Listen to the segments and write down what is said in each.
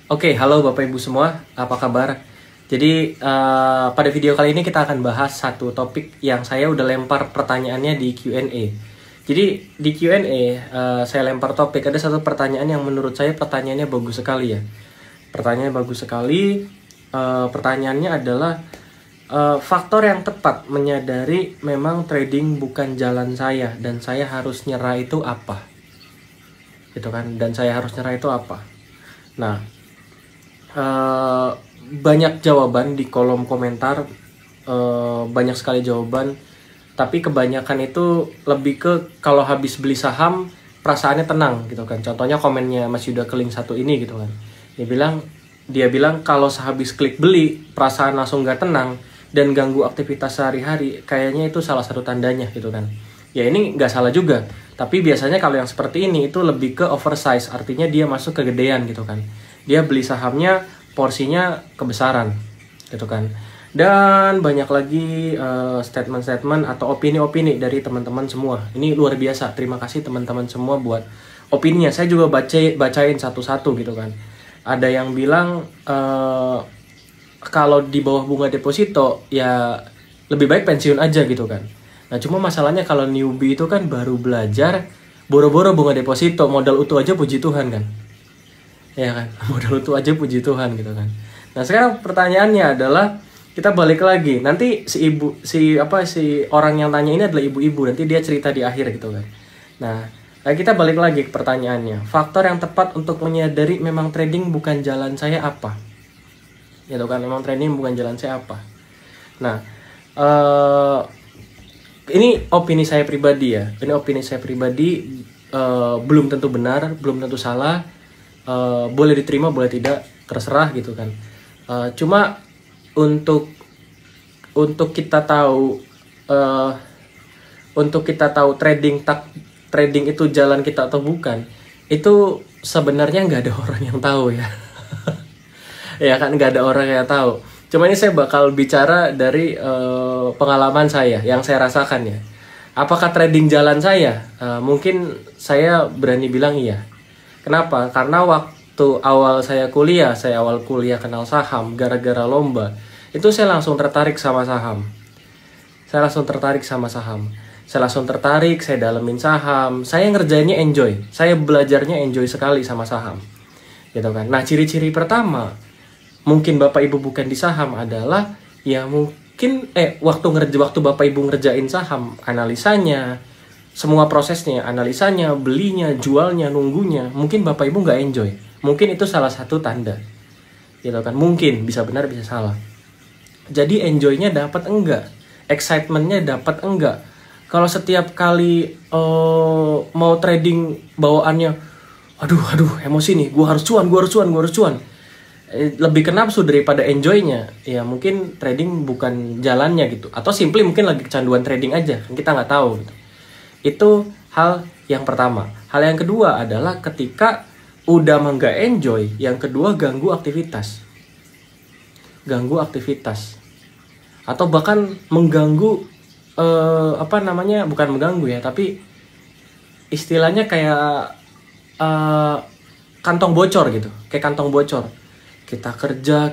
Oke, halo Bapak Ibu semua, apa kabar? Jadi pada video kali ini kita akan bahas satu topik yang saya udah lempar pertanyaannya di Q&A. Jadi di Q&A saya lempar topik, ada satu pertanyaan yang menurut saya pertanyaannya bagus sekali ya. Pertanyaannya bagus sekali, pertanyaannya adalah faktor yang tepat menyadari memang trading bukan jalan saya dan saya harus nyerah itu apa? Gitu kan, dan saya harus nyerah itu apa? Nah, banyak jawaban di kolom komentar, banyak sekali jawaban, tapi kebanyakan itu lebih ke kalau habis beli saham perasaannya tenang gitu kan. Contohnya komennya Mas Yuda Keling 1 ini gitu kan, dia bilang kalau sehabis klik beli perasaan langsung gak tenang dan ganggu aktivitas sehari-hari, kayaknya itu salah satu tandanya gitu kan. Ya ini nggak salah juga, tapi biasanya kalau yang seperti ini itu lebih ke oversize, artinya dia masuk kegedean gitu kan. Dia beli sahamnya porsinya kebesaran gitu kan. Dan banyak lagi statement-statement atau opini-opini dari teman-teman semua. Ini luar biasa, terima kasih teman-teman semua buat opininya. Saya juga bacain satu-satu gitu kan. Ada yang bilang kalau di bawah bunga deposito ya lebih baik pensiun aja gitu kan. Nah cuma masalahnya kalau newbie itu kan baru belajar, boro-boro bunga deposito, modal utuh aja puji Tuhan kan. Ya kan, modal utuh aja puji Tuhan gitu kan. Nah sekarang pertanyaannya adalah, kita balik lagi, nanti si orang yang tanya ini adalah ibu-ibu, nanti dia cerita di akhir gitu kan. Nah kita balik lagi ke pertanyaannya, faktor yang tepat untuk menyadari memang trading bukan jalan saya apa? Gitu kan, memang trading bukan jalan saya apa? Nah ini opini saya pribadi ya, ini opini saya pribadi, belum tentu benar, belum tentu salah. Boleh diterima, boleh tidak, terserah gitu kan. Cuma untuk kita tahu, trading itu jalan kita atau bukan, itu sebenarnya nggak ada orang yang tahu ya. Ya kan, nggak ada orang yang tahu. Cuma ini saya bakal bicara dari pengalaman saya yang saya rasakan ya. Apakah trading jalan saya? Mungkin saya berani bilang iya. Kenapa? Karena waktu awal kuliah kenal saham gara-gara lomba. Itu saya langsung tertarik sama saham. Saya langsung tertarik, saya dalemin saham. Saya ngerjainnya enjoy. Saya belajarnya enjoy sekali sama saham. Gitu kan. Nah, ciri-ciri pertama mungkin Bapak Ibu bukan di saham adalah ya mungkin waktu Bapak Ibu ngerjain saham, analisanya, semua prosesnya, analisanya, belinya, jualnya, nunggunya, mungkin Bapak Ibu nggak enjoy. Mungkin itu salah satu tanda, gitu kan? Mungkin bisa benar, bisa salah. Jadi enjoynya dapat enggak? Excitementnya dapat enggak? Kalau setiap kali mau trading bawaannya, aduh, emosi nih, gua harus cuan. Lebih ke nafsu daripada enjoynya, ya mungkin trading bukan jalannya gitu. Atau simply mungkin lagi kecanduan trading aja, kita nggak tahu gitu. Itu hal yang pertama. Hal yang kedua adalah ketika udah nggak enjoy, yang kedua ganggu aktivitas. Atau bahkan mengganggu, bukan mengganggu ya, tapi istilahnya kayak kantong bocor gitu. Kayak kantong bocor. Kita kerja,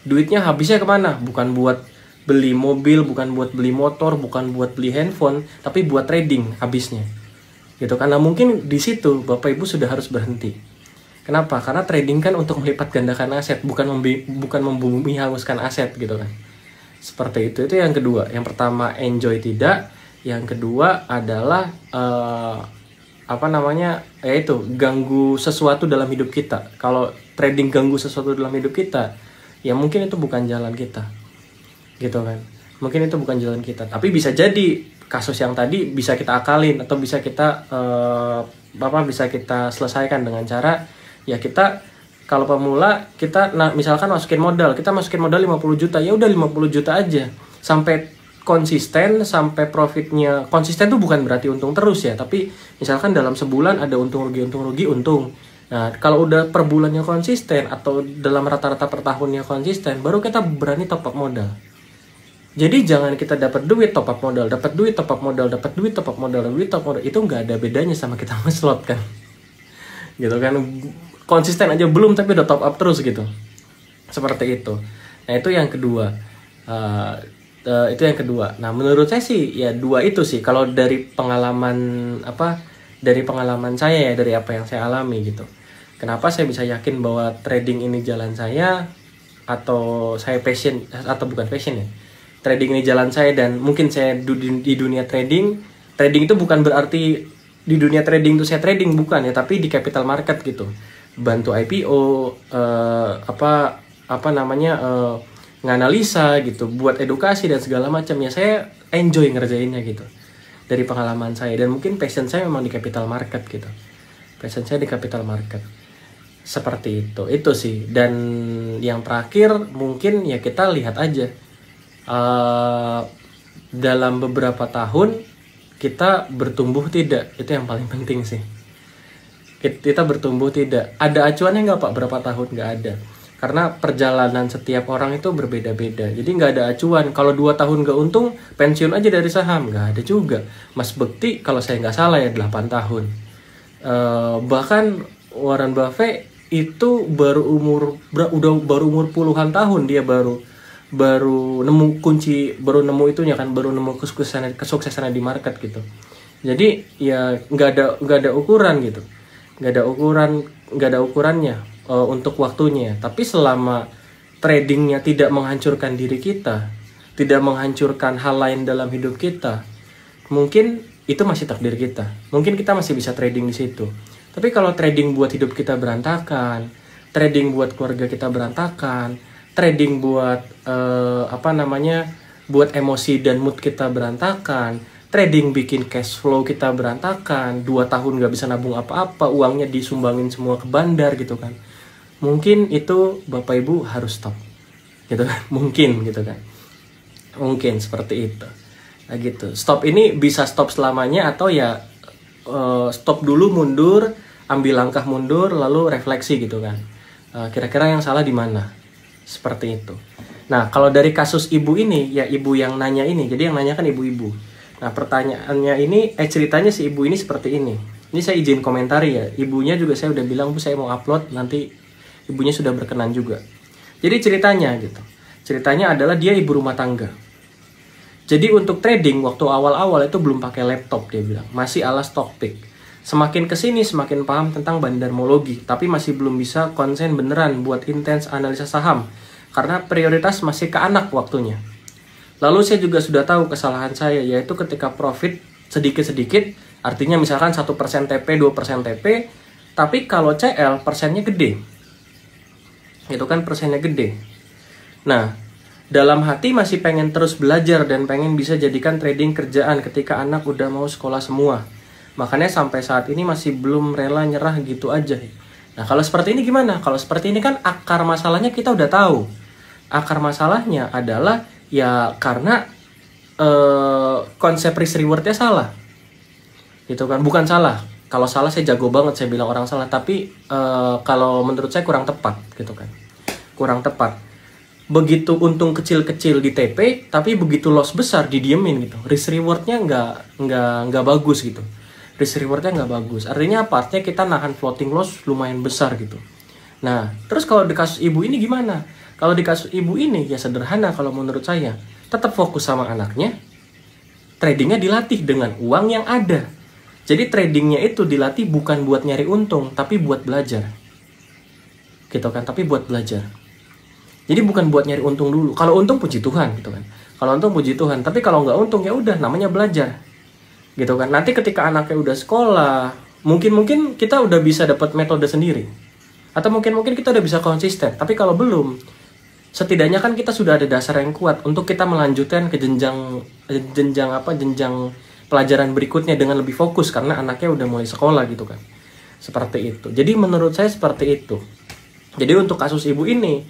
duitnya habisnya kemana? Bukan buat beli mobil, bukan buat beli motor, bukan buat beli handphone, tapi buat trading habisnya. Gitu. Karena mungkin di situ Bapak Ibu sudah harus berhenti. Kenapa? Karena trading kan untuk melipat gandakan aset, bukan membumi hanguskan aset gitu kan. Seperti itu. Itu yang kedua. Yang pertama enjoy tidak, yang kedua adalah yaitu ganggu sesuatu dalam hidup kita. Kalau trading ganggu sesuatu dalam hidup kita, ya mungkin itu bukan jalan kita. Gitu kan, mungkin itu bukan jalan kita. Tapi bisa jadi kasus yang tadi bisa kita akalin atau bisa kita bisa kita selesaikan dengan cara ya kita, kalau pemula kita misalkan masukin modal 50 juta, ya udah 50 juta aja sampai konsisten, sampai profitnya konsisten. Tuh bukan berarti untung terus ya, tapi misalkan dalam sebulan ada untung rugi. Nah kalau udah per bulannya konsisten atau dalam rata-rata per tahunnya konsisten, baru kita berani top up modal. Jadi jangan kita dapat duit top up modal, duit top up modal, itu nggak ada bedanya sama kita ngeslot kan, gitu kan. konsisten aja belum tapi udah top up terus gitu, seperti itu. Nah itu yang kedua. Itu yang kedua. Nah menurut saya sih ya dua itu sih. Kalau dari pengalaman dari pengalaman saya ya, dari apa yang saya alami gitu. Kenapa saya bisa yakin bahwa trading ini jalan saya, atau saya passion, atau bukan passion ya, trading ini jalan saya dan mungkin saya di dunia trading. Trading itu bukan berarti di dunia trading itu saya trading, bukan ya, tapi di capital market gitu, bantu IPO, nganalisa gitu, buat edukasi dan segala macam ya. Saya enjoy ngerjainnya gitu dari pengalaman saya, dan mungkin passion saya memang di capital market gitu, passion saya di capital market, seperti itu sih. Dan yang terakhir mungkin ya kita lihat aja dalam beberapa tahun kita bertumbuh tidak, itu yang paling penting sih. Kita bertumbuh tidak, ada acuannya nggak Pak berapa tahun? Nggak ada. Karena perjalanan setiap orang itu berbeda-beda. Jadi nggak ada acuan. Kalau 2 tahun nggak untung, pensiun aja dari saham. Nggak ada juga. Mas Bekti, kalau saya nggak salah ya 8 tahun. Bahkan Warren Buffett itu baru umur puluhan tahun, dia baru nemu kunci, baru nemu itunya kan, baru nemu kesuksesannya di market gitu. Jadi ya nggak ada ukuran gitu. Nggak ada ukurannya untuk waktunya. Tapi selama tradingnya tidak menghancurkan diri kita, tidak menghancurkan hal lain dalam hidup kita, mungkin itu masih takdir kita. Mungkin kita masih bisa trading di situ. Tapi kalau trading buat hidup kita berantakan, trading buat keluarga kita berantakan, trading buat buat emosi dan mood kita berantakan, trading bikin cash flow kita berantakan, 2 tahun gak bisa nabung apa-apa, uangnya disumbangin semua ke bandar gitu kan. Mungkin itu Bapak Ibu harus stop gitu kan. Mungkin gitu kan. Mungkin seperti itu. Nah gitu. Stop ini bisa stop selamanya, atau ya stop dulu, mundur, ambil langkah mundur, lalu refleksi gitu kan. Kira-kira yang salah di mana? Seperti itu. Nah, kalau dari kasus ibu ini, ya ibu yang nanya ini, jadi yang nanya kan ibu-ibu. Nah, pertanyaannya ini, ceritanya si ibu ini seperti ini. Ini saya izin komentari ya. Ibunya juga saya udah bilang, Bu, saya mau upload, nanti ibunya sudah berkenan juga. Jadi ceritanya gitu. Ceritanya adalah dia ibu rumah tangga. Jadi untuk trading, waktu awal-awal itu belum pakai laptop, dia bilang. Masih ala stock pick. Semakin kesini semakin paham tentang bandarmologi, tapi masih belum bisa konsen beneran buat intens analisa saham, karena prioritas masih ke anak waktunya. Lalu saya juga sudah tahu kesalahan saya, yaitu ketika profit sedikit-sedikit, artinya misalkan 1% TP, 2% TP, tapi kalau CL persennya gede. Itu kan persennya gede. Nah, dalam hati masih pengen terus belajar dan pengen bisa jadikan trading kerjaan ketika anak udah mau sekolah semua. Makanya sampai saat ini masih belum rela nyerah gitu aja. Nah kalau seperti ini gimana? Kalau seperti ini kan akar masalahnya kita udah tahu. Akar masalahnya adalah ya karena konsep risk rewardnya salah. Gitu kan, bukan salah. Kalau salah saya jago banget, saya bilang orang salah. Tapi kalau menurut saya kurang tepat gitu kan. Kurang tepat. Begitu untung kecil-kecil di TP, tapi begitu loss besar didiemin gitu. Risk rewardnya nggak bagus gitu. Risk rewardnya nggak bagus. Artinya apa? Artinya kita nahan floating loss lumayan besar gitu. Nah, terus kalau di kasus ibu ini gimana? Kalau di kasus ibu ini ya sederhana kalau menurut saya. Tetap fokus sama anaknya. Tradingnya dilatih dengan uang yang ada. Jadi tradingnya itu dilatih bukan buat nyari untung, tapi buat belajar. Gitu kan? Tapi buat belajar. Jadi bukan buat nyari untung dulu. Kalau untung puji Tuhan gitu kan. Kalau untung puji Tuhan. Tapi kalau nggak untung ya udah, namanya belajar. Gitu kan. Nanti ketika anaknya udah sekolah, mungkin kita udah bisa dapat metode sendiri, atau mungkin kita udah bisa konsisten. Tapi kalau belum, setidaknya kan kita sudah ada dasar yang kuat untuk kita melanjutkan ke jenjang pelajaran berikutnya dengan lebih fokus karena anaknya udah mulai sekolah gitu kan. Seperti itu. Jadi menurut saya seperti itu. Jadi untuk kasus ibu ini,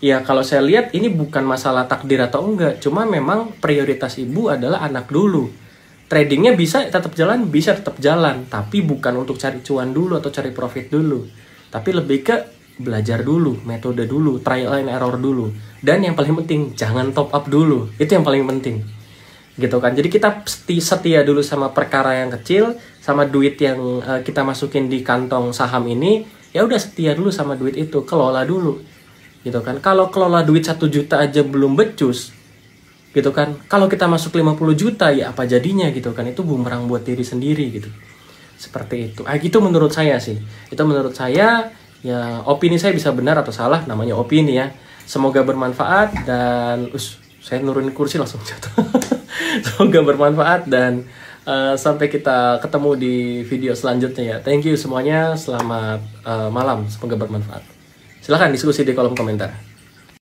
ya kalau saya lihat ini bukan masalah takdir atau enggak, cuma memang prioritas ibu adalah anak dulu. Tradingnya bisa tetap jalan, tapi bukan untuk cari cuan dulu atau cari profit dulu, tapi lebih ke belajar dulu, metode dulu, trial and error dulu, dan yang paling penting jangan top up dulu, itu yang paling penting, gitu kan. Jadi kita setia dulu sama perkara yang kecil, sama duit yang kita masukin di kantong saham ini, ya udah setia dulu sama duit itu, kelola dulu gitu kan. Kalau kelola duit 1 juta aja belum becus gitu kan, kalau kita masuk 50 juta ya apa jadinya gitu kan. Itu bumerang buat diri sendiri gitu, seperti itu. Gitu menurut saya sih, itu menurut saya. Ya opini saya bisa benar atau salah, namanya opini ya. Semoga bermanfaat dan saya nurunin kursi langsung jatuh. Semoga bermanfaat dan sampai kita ketemu di video selanjutnya ya. Thank you semuanya, selamat malam, semoga bermanfaat. Silahkan diskusi di kolom komentar.